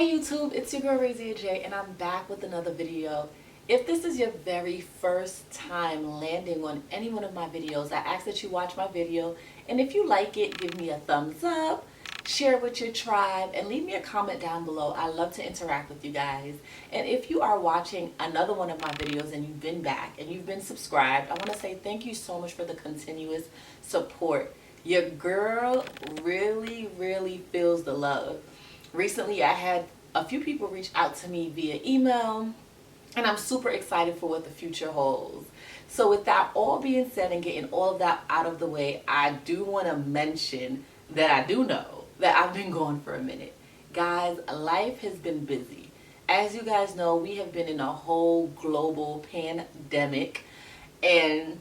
YouTube, it's your girl Resia J, and I'm back with another video. If this is your very first time landing on any one of my videos, I ask that you watch my video, and if you like it, give me a thumbs up, share it with your tribe, and leave me a comment down below. I love to interact with you guys. And if you are watching another one of my videos and you've been back and you've been subscribed, I want to say thank you so much for the continuous support. Your girl really feels the love. Recently, I had a few people reach out to me via email, and I'm super excited for what the future holds. So with that all being said and getting all of that out of the way, I do want to mention that I do know that I've been gone for a minute. Guys, life has been busy. As you guys know, we have been in a whole global pandemic, and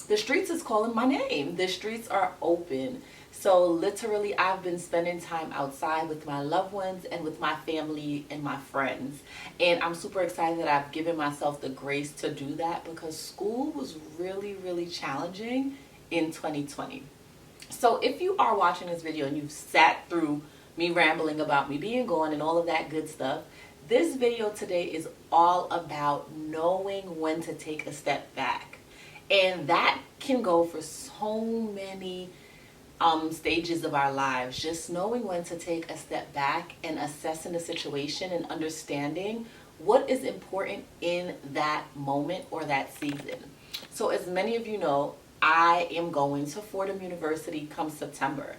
the streets is calling my name. The streets are open. So literally, I've been spending time outside with my loved ones and with my family and my friends. And I'm super excited that I've given myself the grace to do that because school was really challenging in 2020. So if you are watching this video and you've sat through me rambling about me being gone and all of that good stuff, this video today is all about knowing when to take a step back. And that can go for so many stages of our lives. Just knowing when to take a step back and assessing the situation and understanding what is important in that moment or that season. So as many of you know, I am going to Fordham University come September.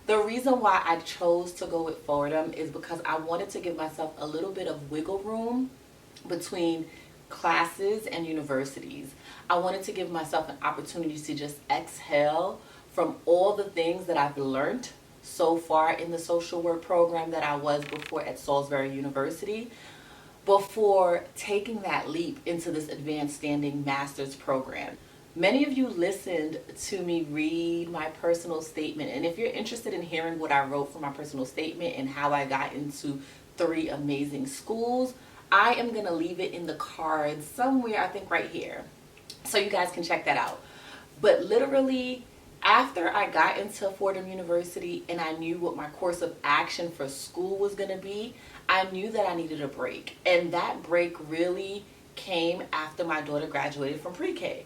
The reason why I chose to go with Fordham is because I wanted to give myself a little bit of wiggle room between classes and universities. I wanted to give myself an opportunity to just exhale from all the things that I've learned so far in the social work program that I was before at Salisbury University, before taking that leap into this advanced standing master's program. Many of you listened to me read my personal statement, and if you're interested in hearing what I wrote for my personal statement and how I got into 3 amazing schools, I am going to leave it in the cards somewhere, I think right here, so you guys can check that out. But literally, after I got into Fordham University and I knew what my course of action for school was going to be, I knew that I needed a break. And that break really came after my daughter graduated from pre-K.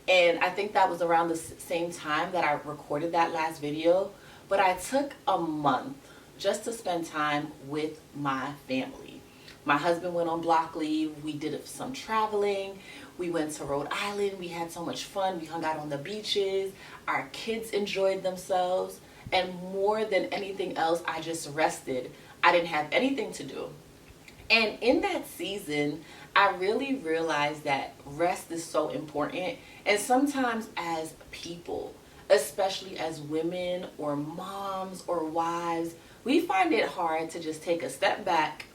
And I think that was around the same time that I recorded that last video. But I took a month just to spend time with my family. My husband went on block leave. We did some traveling. We went to Rhode Island. We had so much fun. We hung out on the beaches. Our kids enjoyed themselves. And more than anything else, I just rested. I didn't have anything to do. And in that season, I really realized that rest is so important. And sometimes as people, especially as women or moms or wives, we find it hard to just take a step back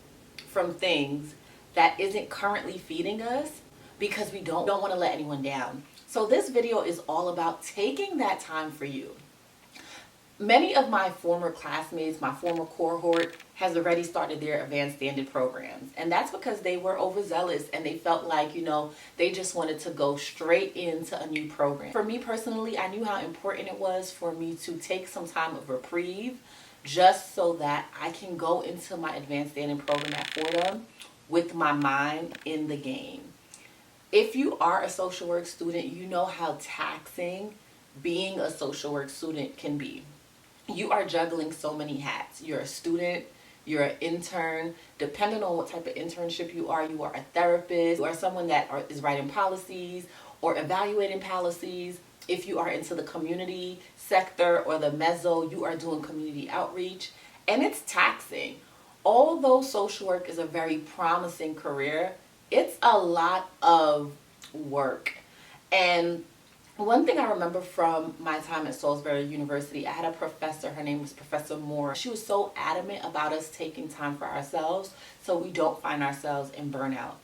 from things that isn't currently feeding us because we don't want to let anyone down. So this video is all about taking that time for you. Many of my former classmates, my former cohort, has already started their advanced standard programs. And that's because they were overzealous and they felt like, they just wanted to go straight into a new program. For me personally, I knew how important it was for me to take some time of reprieve just so that I can go into my advanced standing program at Fordham with my mind in the game. If you are a social work student, you know how taxing being a social work student can be. You are juggling so many hats. You're a student, you're an intern. Depending on what type of internship you are a therapist, you are someone that is writing policies or evaluating policies. If you are into the community sector or the mezzo, you are doing community outreach, and it's taxing. Although social work is a very promising career, it's a lot of work. And one thing I remember from my time at Salisbury University, I had a professor, her name was Professor Moore. She was so adamant about us taking time for ourselves so we don't find ourselves in burnout.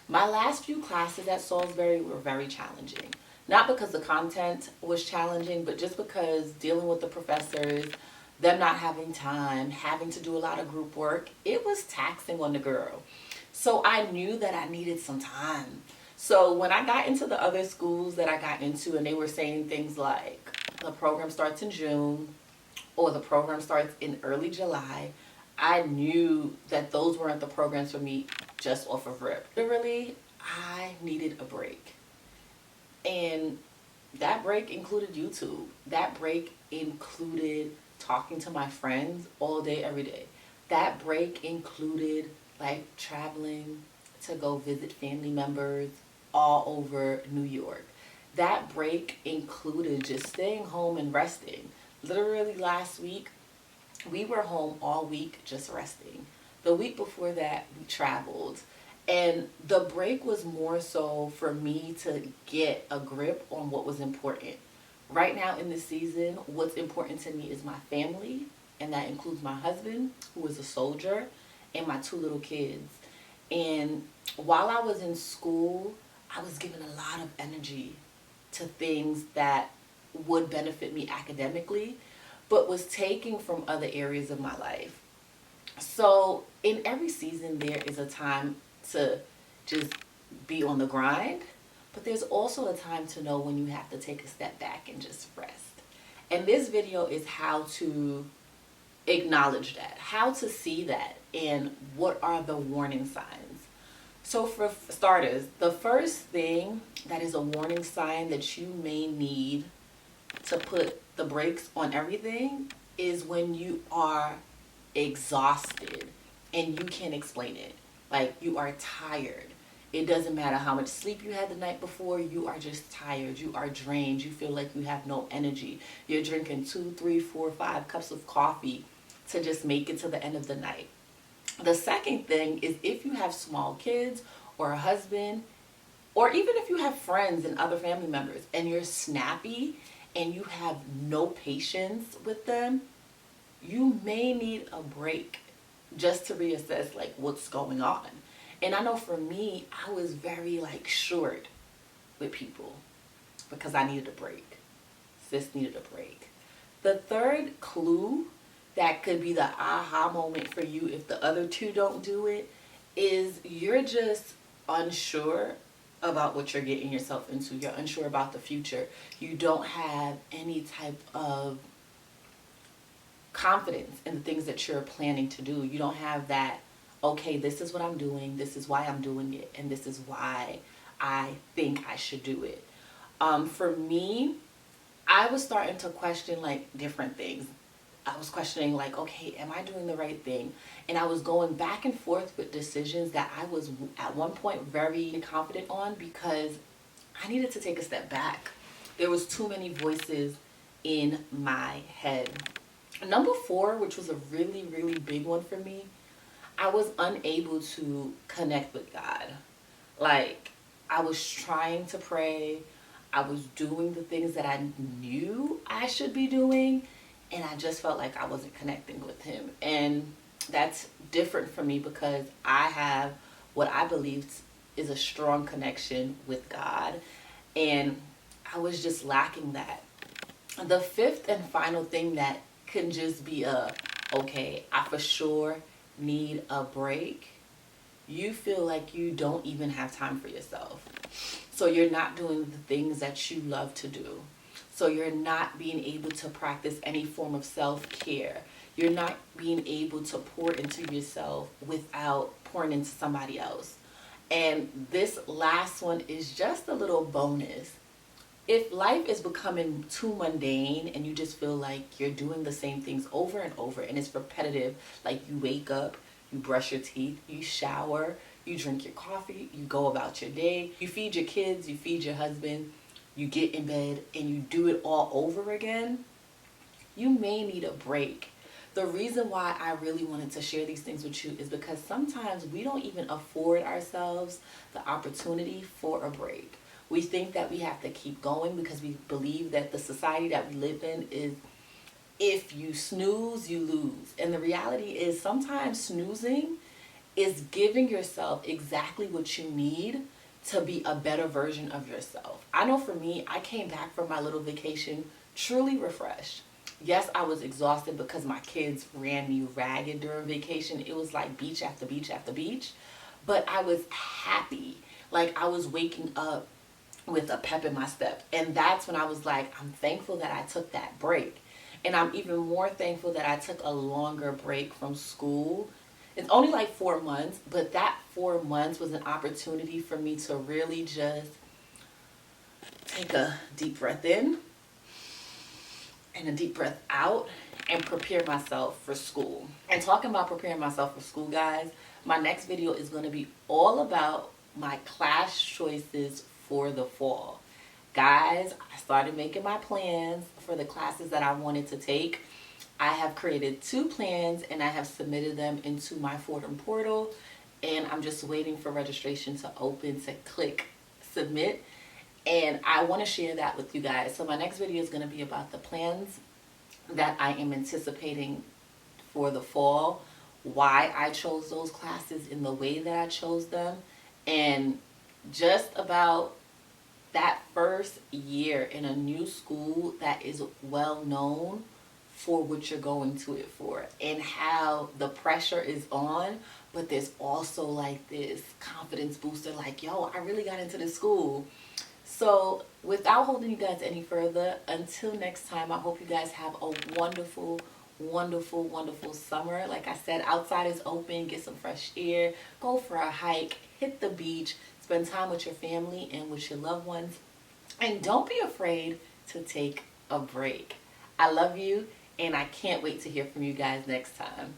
My last few classes at Salisbury were very challenging. Not because the content was challenging, but just because dealing with the professors, them not having time, having to do a lot of group work, it was taxing on the girl. So I knew that I needed some time. So when I got into the other schools that I got into and they were saying things like the program starts in June or the program starts in early July, I knew that those weren't the programs for me just off of rip. Literally, I needed a break. And that break included YouTube. That break included talking to my friends all day, every day. That break included like traveling to go visit family members all over New York. That break included just staying home and resting. Literally last week, we were home all week just resting. The week before that, we traveled. And the break was more so for me to get a grip on what was important. Right now in this season, what's important to me is my family, and that includes my husband, who is a soldier, and my 2 little kids. And while I was in school, I was given a lot of energy to things that would benefit me academically, but was taking from other areas of my life. So in every season, there is a time to just be on the grind, but there's also a time to know when you have to take a step back and just rest. And this video is how to acknowledge that, how to see that, and what are the warning signs. So for starters, the first thing that is a warning sign that you may need to put the brakes on everything is when you are exhausted and you can't explain it. Like, you are tired. It doesn't matter how much sleep you had the night before, you are just tired. You are drained. You feel like you have no energy. You're drinking 2, 3, 4, 5 cups of coffee to just make it to the end of the night. The second thing is if you have small kids or a husband, or even if you have friends and other family members and you're snappy and you have no patience with them, you may need a break just to reassess like what's going on. And I know for me, I was very like short with people because I needed a break. Sis needed a break. The third clue that could be the aha moment for you if the other 2 don't do it is you're just unsure about what you're getting yourself into. You're unsure about the future. You don't have any type of confidence in the things that you're planning to do. You don't have that, okay, this is what I'm doing, this is why I'm doing it, and this is why I think I should do it. For me, I was starting to question like different things. I was questioning like, okay, am I doing the right thing? And I was going back and forth with decisions that I was at one point very confident on because I needed to take a step back. There was too many voices in my head. Number 4, which was a really, really big one for me, I was unable to connect with God. Like, I was trying to pray. I was doing the things that I knew I should be doing, and I just felt like I wasn't connecting with him. And that's different for me because I have what I believe is a strong connection with God, and I was just lacking that. The 5th and final thing that can just be okay, I for sure need a break. You feel like you don't even have time for yourself. So you're not doing the things that you love to do. So you're not being able to practice any form of self-care. You're not being able to pour into yourself without pouring into somebody else. And this last one is just a little bonus. If life is becoming too mundane and you just feel like you're doing the same things over and over and it's repetitive, like you wake up, you brush your teeth, you shower, you drink your coffee, you go about your day, you feed your kids, you feed your husband, you get in bed, and you do it all over again, you may need a break. The reason why I really wanted to share these things with you is because sometimes we don't even afford ourselves the opportunity for a break. We think that we have to keep going because we believe that the society that we live in is if you snooze, you lose. And the reality is sometimes snoozing is giving yourself exactly what you need to be a better version of yourself. I know for me, I came back from my little vacation truly refreshed. Yes, I was exhausted because my kids ran me ragged during vacation. It was like beach after beach after beach. But I was happy. Like I was waking up with a pep in my step. And that's when I was like, I'm thankful that I took that break. And I'm even more thankful that I took a longer break from school. It's only like 4 months, but that 4 months was an opportunity for me to really just take a deep breath in and a deep breath out and prepare myself for school. And talking about preparing myself for school, guys, my next video is going to be all about my class choices for the fall. Guys, I started making my plans for the classes that I wanted to take. I have created 2 plans and I have submitted them into my Fordham portal, and I'm just waiting for registration to open to click submit. And I want to share that with you guys. So my next video is going to be about the plans that I am anticipating for the fall, why I chose those classes in the way that I chose them, and just about that first year in a new school that is well known for what you're going to it for, and how the pressure is on, but there's also like this confidence booster, like, yo, I really got into this school. So without holding you guys any further, until next time, I hope you guys have a wonderful, wonderful, wonderful summer. Like I said, outside is open, get some fresh air, go for a hike, hit the beach, spend time with your family and with your loved ones. And don't be afraid to take a break. I love you, and I can't wait to hear from you guys next time.